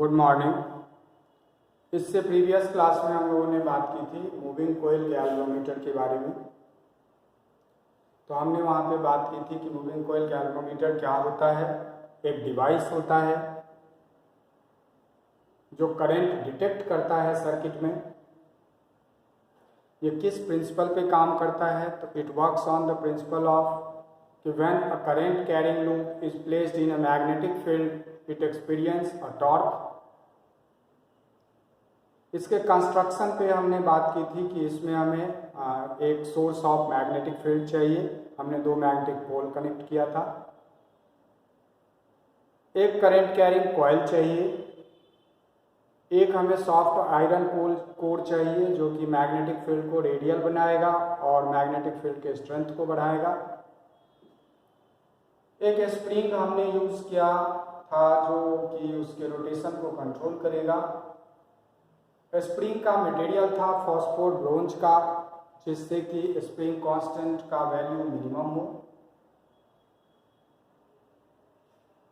Good morning. इससे previous class में हम लोगों ने बात की थी मूविंग कोयल गैल्वेनोमीटर के बारे में। तो हमने वहाँ पे बात की थी कि मूविंग कोयल गैल्वेनोमीटर क्या होता है। एक डिवाइस होता है जो करंट डिटेक्ट करता है सर्किट में। ये किस प्रिंसिपल पे काम करता है? तो it works on the principle of कि when a current carrying loop is placed in a magnetic field it experiences a torque. इसके कंस्ट्रक्शन पे हमने बात की थी कि इसमें हमें एक सोर्स ऑफ मैग्नेटिक फील्ड चाहिए। हमने दो मैग्नेटिक पोल कनेक्ट किया था। एक करंट कैरिंग कॉइल चाहिए, एक हमें सॉफ्ट आयरन कोर चाहिए जो कि मैग्नेटिक फील्ड को रेडियल बनाएगा और मैग्नेटिक फील्ड के स्ट्रेंथ को बढ़ाएगा। एक स्प्रिंग हमने यूज किया था जो कि उसके रोटेशन को कंट्रोल करेगा। स्प्रिंग का मटेरियल था फॉस्फोर ब्रोंज का, जिससे कि स्प्रिंग कांस्टेंट का वैल्यू मिनिमम हो।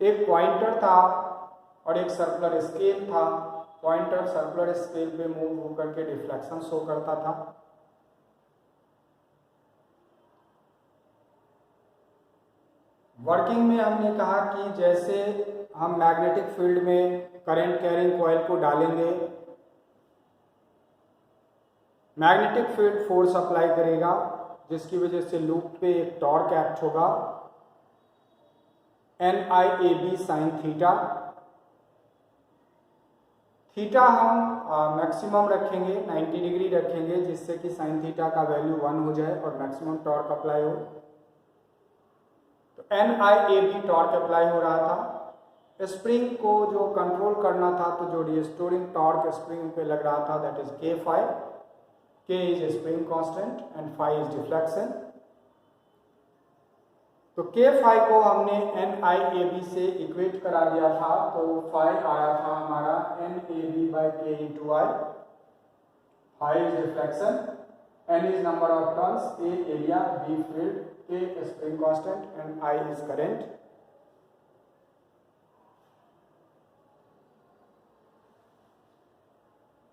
एक पॉइंटर था और एक सर्कुलर स्केल था। पॉइंटर सर्कुलर स्केल पे मूव होकर के डिफ्लेक्शन शो करता था। वर्किंग में हमने कहा कि जैसे हम मैग्नेटिक फील्ड में करंट कैरिंग कॉइल को डालेंगे, मैग्नेटिक फील्ड फोर्स अप्लाई करेगा जिसकी वजह से लूप पे एक टॉर्क एक्ट होगा NIAB साइन थीटा। थीटा हम मैक्सिमम रखेंगे, 90 डिग्री रखेंगे, जिससे कि साइन थीटा का वैल्यू 1 हो जाए और मैक्सिमम टॉर्क अप्लाई हो। तो NIAB टॉर्क अप्लाई हो रहा था। स्प्रिंग को जो कंट्रोल करना था, तो जो रिस्टोरिंग टॉर्क स्प्रिंग पे लग रहा था दैट इज K फाई। K is a spring constant and phi is deflection। तो K phi को हमने NIAB से इक्वेट करा दिया था, तो phi आया था हमारा NAB by K into I। phi is deflection, N is number of turns, A area, B field, K spring constant and I is current।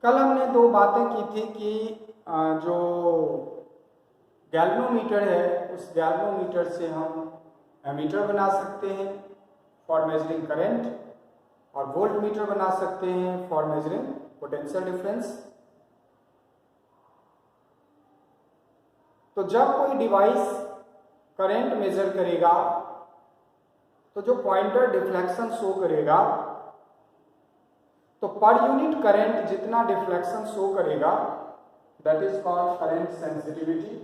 कल हमने दो बातें की थी कि जो गैल्वेनोमीटर है उस गैल्वेनोमीटर से हम एमीटर बना सकते हैं फॉर मेजरिंग करंट और वोल्टमीटर बना सकते हैं फॉर मेजरिंग पोटेंशियल डिफरेंस। तो जब कोई डिवाइस करंट मेजर करेगा तो जो पॉइंटर डिफ्लेक्शन शो करेगा, तो पर यूनिट करंट जितना डिफ्लेक्शन शो करेगा that is called current sensitivity।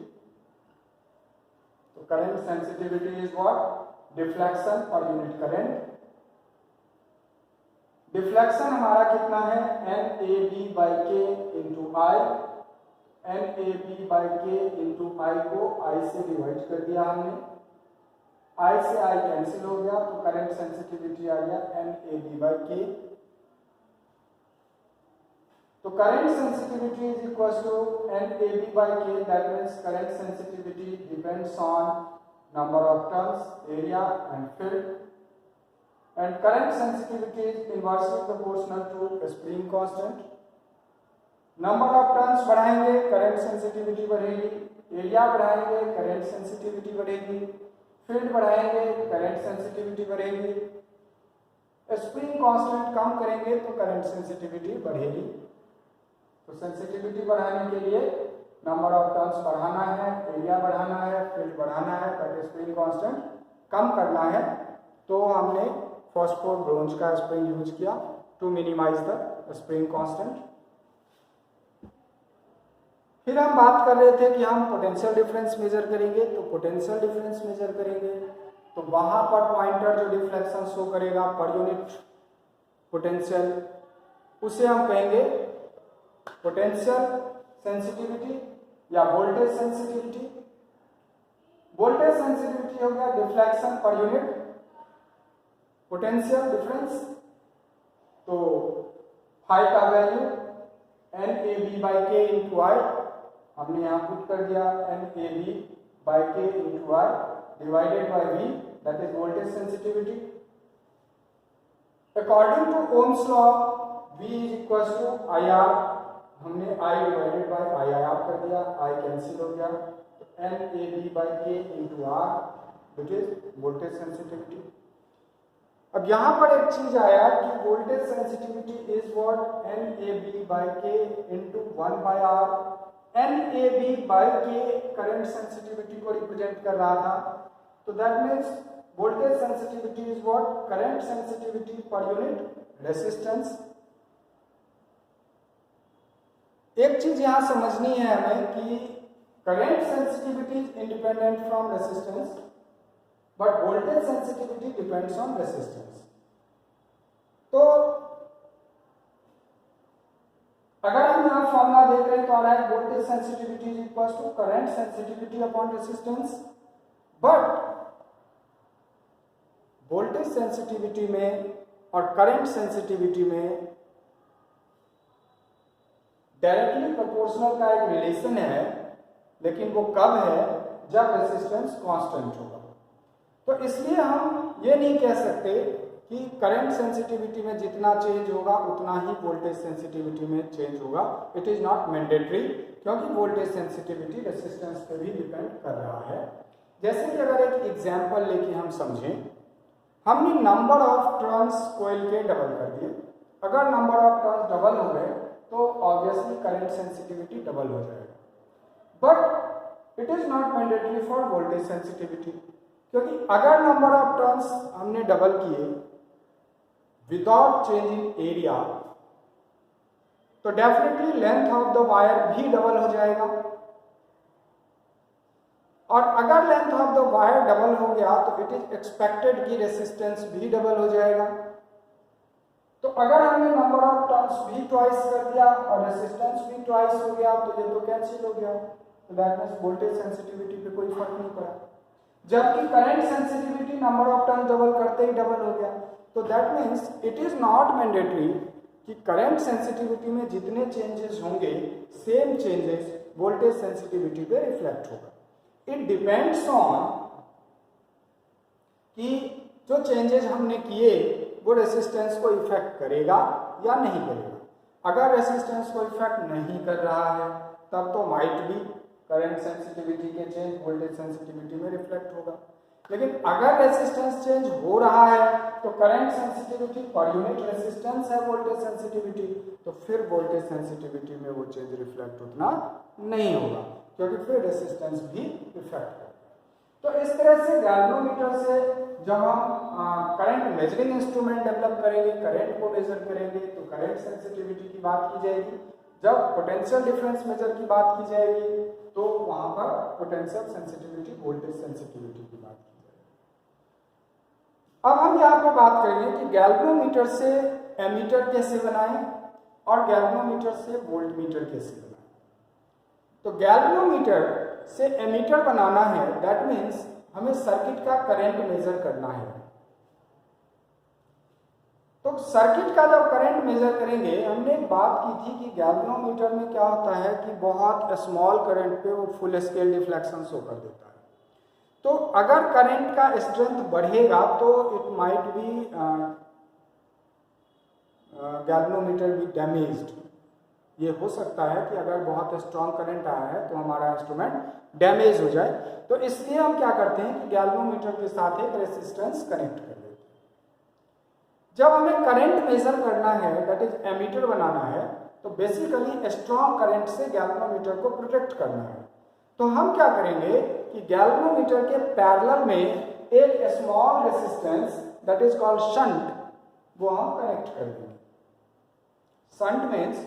तो current sensitivity is what? Deflection per unit current। Deflection हमारा कितना है? NAB by K into I। NAB by K into I को I से डिवाइड कर दिया हमने, I से I कैंसिल हो गया, तो करंट सेंसिटिविटी आ गया NAB by K। तो current sensitivity is equals to NAB by K। That means current sensitivity depends on number of turns, area and field, and current sensitivity is inversely proportional to spring constant। number of turns बढ़ाएंगे current sensitivity बढ़ेगी, area बढ़ाएंगे current sensitivity बढ़ेगी, field बढ़ाएंगे current sensitivity बढ़ेगी, spring constant कम करेंगे तो current sensitivity बढ़ेगी। तो सेंसिटिविटी बढ़ाने के लिए नंबर ऑफ टर्न्स बढ़ाना है, एरिया बढ़ाना है, फील्ड बढ़ाना है, बट स्प्रिंग कांस्टेंट कम करना है। तो हमने फॉस्फोर ब्रोंज का स्प्रिंग यूज किया to minimise the spring constant. फिर हम बात कर रहे थे कि हम पोटेंशियल डिफरेंस मेजर करेंगे। तो पोटेंशियल डिफरेंस मेजर करेंगे तो वहां पर पॉइंटर जो डिफ्लेक्शन शो करेगा पर यूनिट पोटेंशियल, उसे हम कहेंगे पोटेंशियल सेंसिटिविटी या वोल्टेज सेंसिटिविटी। वोल्टेज सेंसिटिविटी हो गया deflection per unit potential difference. तो फाई का value NAB by K into I हमने यहां पुट कर दिया, NAB by K into I divided by V, that is voltage sensitivity. According to Ohm's law V is equal to IR, हमने I divided by IR कर दिया, I cancel हो गया, तो NAB by K into R which is voltage sensitivity. अब यहां पर एक चीज आया कि voltage sensitivity is what NAB by K into 1 by R। NAB by K current sensitivity को रिप्रेजेंट कर रहा था, तो that means voltage sensitivity is what current sensitivity per unit resistance. एक चीज यहां समझनी है हमें कि current sensitivity is independent from resistance but voltage sensitivity depends on resistance. तो अगर हम यहां फॉर्मूला देख रहे हैं तो आ रहा है voltage sensitivity is equal to current sensitivity upon resistance, but voltage sensitivity में और करंट सेंसिटिविटी में डायरेक्टली प्रोपोर्शनल का एक रिलेशन है, लेकिन वो कब है जब रेसिस्टेंस कांस्टेंट होगा। तो इसलिए हम ये नहीं कह सकते कि करंट सेंसिटिविटी में जितना चेंज होगा उतना ही वोल्टेज सेंसिटिविटी में चेंज होगा। इट इज नॉट मैंडेटरी, क्योंकि वोल्टेज सेंसिटिविटी रेसिस्टेंस पे भी डिपेंड कर रहा है। जैसे कि अगर एक एग्जांपल लेके हम समझें, हमने नंबर ऑफ टर्न्स कोयल के डबल कर दिए। अगर नंबर ऑफ टर्न्स डबल हो गए तो ऑब्वियसली करंट सेंसिटिविटी डबल हो जाएगा, but it is not mandatory for voltage sensitivity, क्योंकि अगर नंबर ऑफ टर्न्स हमने डबल किए विदाउट चेंजिंग एरिया तो definitely length of the wire भी डबल हो जाएगा, और अगर length of the wire double हो गया तो इट इज एक्सपेक्टेड कि रेसिस्टेंस भी डबल हो जाएगा। तो अगर हमने नंबर ऑफ टर्न्स भी ट्वाइस कर दिया और रेसिस्टेंस भी ट्वाइस हो गया तो ये तो कैंसिल हो गया, तो दैट मींस वोल्टेज सेंसिटिविटी पे कोई फर्क नहीं पड़ा। जबकि current sensitivity number of turn double करते ही डबल हो गया, तो that means it is not mandatory कि करंट सेंसिटिविटी में जितने चेंजेस होंगे सेम चेंजेस वोल्टेज सेंसिटिविटी पे रिफ्लेक्ट होगा। इट डिपेंड्स ऑन कि जो चेंजेस हमने किए वो रेसिस्टेंस को इफेक्ट करेगा या नहीं करेगा। अगर रेसिस्टेंस को इफेक्ट नहीं कर रहा है तब तो माइट भी करंट सेंसिटिविटी के चेंज वोल्टेज सेंसिटिविटी में रिफ्लेक्ट होगा, लेकिन अगर रेसिस्टेंस चेंज हो रहा है तो current sensitivity per unit resistance है वोल्टेज सेंसिटिविटी, तो फिर वोल्टेज सेंसिटिविटी में वो चेंज रिफ्लेक्ट उतना नहीं होगा, क्योंकि फिर रेसिस्टेंस भी इफेक्ट करेगा। तो इस तरह से गैल्वेनोमीटर से जब हम करंट मेजरिंग इंस्ट्रूमेंट डेवलप करेंगे, करंट को मेजर करेंगे, तो करंट सेंसिटिविटी की बात की जाएगी। जब पोटेंशियल डिफरेंस मेजर की बात की जाएगी तो वहां पर पोटेंशियल सेंसिटिविटी वोल्टेज सेंसिटिविटी की बात की जाएगी। अब हम यहाँ पे बात करेंगे कि गैल्वेनोमीटर से एमीटर कैसे बनाएं और गैल्वेनोमीटर से वोल्टमीटर कैसे बनाएं। तो गैल्वेनोमीटर से एमीटर बनाना है, दैट मीन्स हमें सर्किट का करंट मेजर करना है। तो सर्किट का जब करंट मेजर करेंगे, हमने एक बात की थी कि गैल्वेनोमीटर में क्या होता है कि बहुत स्मॉल करंट पे वो फुल स्केल डिफ्लेक्शन शो कर देता है। तो अगर करंट का स्ट्रेंथ बढ़ेगा तो it might be galvanometer be damaged. ये हो सकता है कि अगर बहुत स्ट्रॉन्ग करंट आया है तो हमारा इंस्ट्रूमेंट डैमेज हो जाए। तो इसलिए हम क्या करते हैं कि गैल्वेनोमीटर के साथ एक रेसिस्टेंस कनेक्ट कर देते हैं। जब हमें करंट मेजर करना है, दैट इज एमीटर बनाना है, तो बेसिकली स्ट्रॉन्ग करंट से गैल्वेनोमीटर को प्रोटेक्ट करना है। तो हम क्या करेंगे कि गैल्वेनोमीटर के पैरेलल में एक small resistance that is called shunt, वो हम कनेक्ट कर देंगे। Shunt means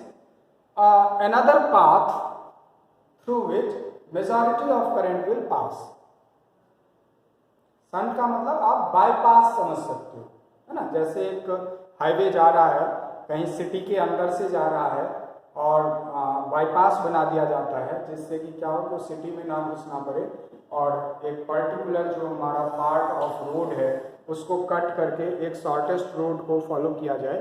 another path through which majority of current will pass। Shunt का मतलब आप बाईपास समझ सकते हो, है ना। जैसे एक हाईवे जा रहा है, कहीं सिटी के अंदर से जा रहा है और बाईपास बना दिया जाता है जिससे कि क्या हो, तो सिटी में ना घुसना पड़े और एक पर्टिकुलर जो हमारा पार्ट ऑफ रोड है उसको कट करके एक शॉर्टेस्ट रोड को फॉलो किया जाए,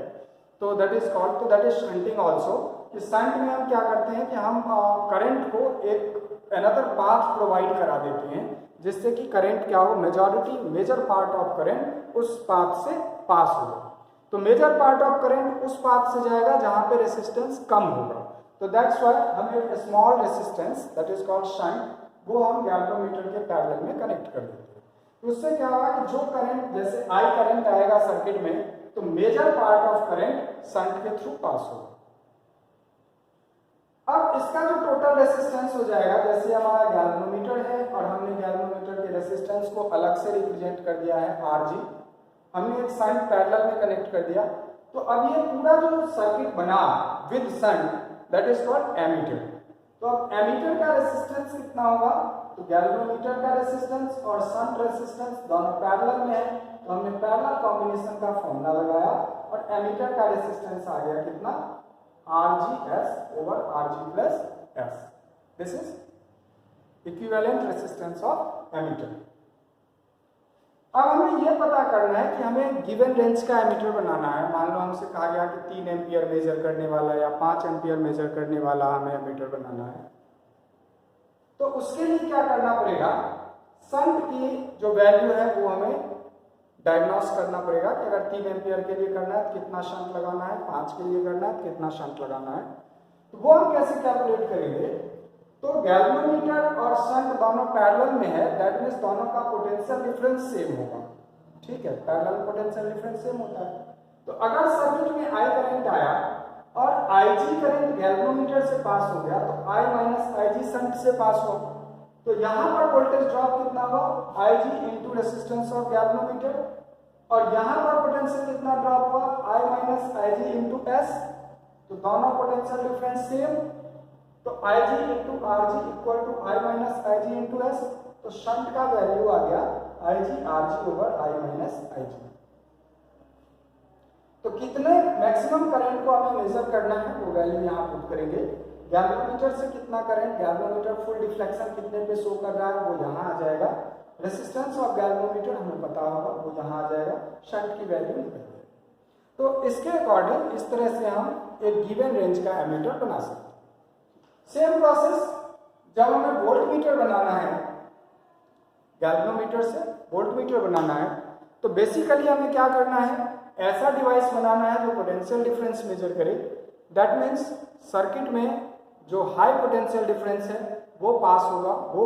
तो दैट इज कॉल्ड, तो दैट इज शंटिंग ऑल्सो। कि शंट में हम क्या करते हैं कि हम करंट को एक अनदर पाथ प्रोवाइड करा देते हैं जिससे कि करंट क्या हो, मेजर पार्ट ऑफ करंट उस पाथ से पास हो। तो मेजर पार्ट ऑफ करंट उस पाथ से जाएगा जहां पे रेसिस्टेंस कम होगा। तो दैट्स व्हाई हम एक small resistance that is called shunt वो हम गैल्वेनोमीटर के पैरेलल में कनेक्ट कर देते हैं। तो उससे क्या होगा कि जो करंट जैसे आई करंट आएगा सर्किट में तो major part of current shunt के थ्रू पास होगा। अब इसका जो टोटल रेसिस्टेंस हो जाएगा, जैसे हमारा गैल्वेनोमीटर है और हमने गैल्वेनोमीटर के रेसिस्टेंस को अलग से रिप्रेजेंट कर दिया है Rg, हमने एक शंट पैरेलल में कनेक्ट कर दिया। तो अब ये पूरा जो सर्किट बना with shunt that is called ammeter. तो अब एमीटर का रेसिस्टेंस कितना होगा, तो गैल्वेनोमीटर का रेसिस्टेंस और शंट रेसिस्टेंस दोनों पैरेलल में है, तो हमने पैरेलल कॉम्बिनेशन का फॉर्मूला लगाया और एमीटर का रेसिस्टेंस आ गया कितना, RGS over RG plus S. This is equivalent resistance of ammeter. अब हमें यह पता करना है कि हमें गिवन रेंज का एमीटर बनाना है। मान लो हमसे कहा गया कि 3 एम्पियर मेजर करने वाला या 5 एम्पियर मेजर करने वाला हमें एमीटर बनाना है। तो उसके लिए क्या करना पड़ेगा, शंट की जो वैल्यू है वो हमें डायग्नोस करना पड़ेगा कि अगर 3 एम्पियर के लिए करना है तो कितना शंट लगाना है, 5 के लिए करना है तो कितना शंट लगाना है। तो वो हम कैसे कैलकुलेट करेंगे, तो गैल्वेनोमीटर और शंट दोनों पैरेलल में है, दैट मींस दोनों का पोटेंशियल डिफरेंस सेम होगा। ठीक है, पैरेलल पोटेंशियल डिफरेंस सेम होता है। तो अगर सर्किट में आई करंट आया और IG करंट गैल्वेनोमीटर से पास हो गया तो I माइनस IG शंट से पास हुआ, तो यहां पर वोल्टेज ड्रॉप कितना हुआ, IG into resistance of galvanometer, और यहां पर पोटेंशियल कितना ड्रॉप हुआ, I minus IG into S। तो दोनों पोटेंशियल डिफरेंस सेम, तो IG into RG equal to I minus IG into S। तो शंट का वैल्यू आ गया IG RG over I minus IG। तो कितने मैक्सिमम करंट को हमें मेजर करना है वो वैल्यू यहां पुट करेंगे। गैल्वेनोमीटर से कितना करंट, गैल्वेनोमीटर फुल डिफ्लेक्शन कितने पे शो कर रहा है वो यहाँ आ जाएगा। रेसिस्टेंस ऑफ गैल्वेनोमीटर हमें पता होगा वो यहाँ आ जाएगा, शंट की वैल्यू निकल जाएगी। तो इसके अकॉर्डिंग इस तरह से हम एक गिवन रेंज का एमीटर बना सकते हैं। सेम प्रोसेस जब हमें वोल्टमीटर बनाना है, गैल्वेनोमीटर से वोल्टमीटर बनाना है, तो बेसिकली हमें क्या करना है, ऐसा डिवाइस बनाना है जो पोटेंशियल डिफरेंस मेजर करे। दैट मीन्स सर्किट में जो हाई पोटेंशियल डिफरेंस है वो पास होगा, वो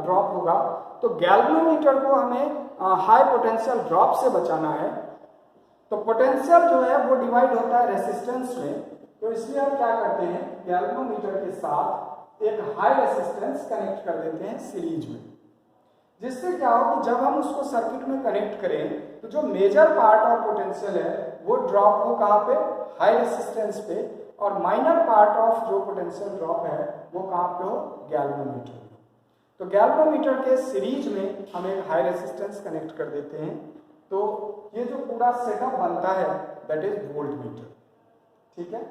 ड्रॉप होगा। तो गैल्वेनोमीटर को हमें हाई पोटेंशियल ड्रॉप से बचाना है। तो पोटेंशियल जो है वो डिवाइड होता है रेसिस्टेंस में, तो इसलिए हम क्या करते हैं, गैल्वेनोमीटर के साथ एक हाई रेसिस्टेंस कनेक्ट कर देते हैं सीरीज में, जिससे क्या हो कि जब हम उसको सर्किट में कनेक्ट करें तो जो मेजर पार्ट ऑफ पोटेंशियल है वो ड्रॉप हो कहाँ पे, हाई रेसिस्टेंस पे, और माइनर पार्ट ऑफ जो पोटेंशियल ड्रॉप है वो कहाँ पे हो, गैल्वेनोमीटर में। तो गैल्वेनोमीटर के सीरीज में हम एक हाई रेसिस्टेंस कनेक्ट कर देते हैं। तो ये जो पूरा सेटअप बनता है दैट इज वोल्टमीटर। ठीक है,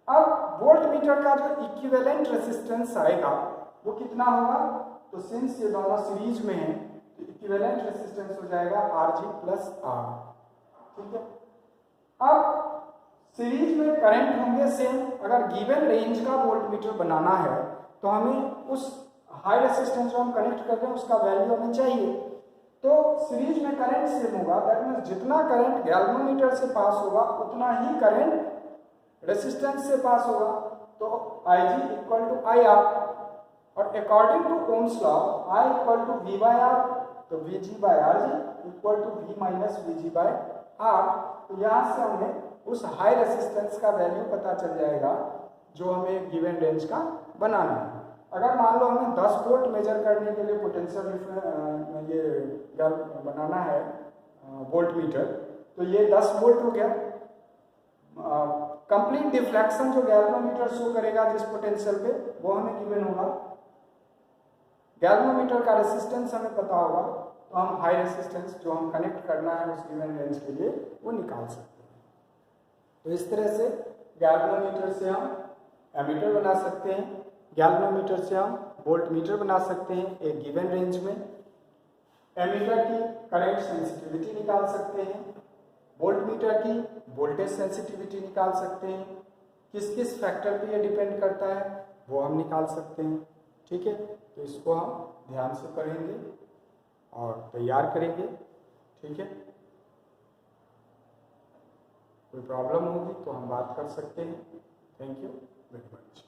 अब वोल्टमीटर का जो इक्विवेलेंट रेसिस्टेंस आएगा वो कितना होगा, तो सिंस ये दोनों सीरीज में है तो इक्विवेलेंट रेसिस्टेंस हो जाएगा Rg प्लस R। ठीक है, अब सीरीज में करंट होंगे सेम। अगर गिवन रेंज का वोल्टमीटर बनाना है तो हमें उस हाई रेसिस्टेंस जो हम कनेक्ट कर रहे हैं उसका वैल्यू हमें चाहिए। तो सीरीज में करंट सेम होगा, दैट मींस जितना करंट गैल्वेनोमीटर से पास होगा उतना ही करंट रेसिस्टेंस से पास होगा। तो Ig इक्वल टू IR, और according to Ohm's law I equal to V by R, तो Vg by Rg equal to V minus Vg by R। तो यहाँ से हमें उस हाई रेसिस्टेंस का वैल्यू पता चल जाएगा जो हमें गिवन रेंज का बनाना है। अगर मान लो हमें 10 वोल्ट मेजर करने के लिए पोटेंशियल ये बनाना है वोल्टमीटर, तो ये 10 वोल्ट हो गया। कंप्लीट डिफ्लेक्शन जो गैल्वेनोमीटर शो करेगा जिस पोटेंशियल पे वो हमें गिवन होगा। गैल्वेनोमीटर का रेसिस्टेंस हमें पता होगा, तो हम हाई रेसिस्टेंस जो हम कनेक्ट करना है उस गिवन रेंज के लिए वो निकाल सकते हैं। तो इस तरह से गैल्वेनोमीटर से हम एमीटर बना सकते हैं, गैल्वेनोमीटर से हम वोल्टमीटर बना सकते हैं एक गिवन रेंज में। एमीटर की करंट सेंसिटिविटी निकाल सकते हैं, वोल्टमीटर की वोल्टेज सेंसिटिविटी निकाल सकते हैं। किस किस फैक्टर पे ये डिपेंड करता है वो हम निकाल सकते हैं। ठीक है, तो इसको हम ध्यान से पढ़ेंगे और तैयार करेंगे। ठीक है। कोई प्रॉब्लम होगी तो हम बात कर सकते हैं। Thank you very much.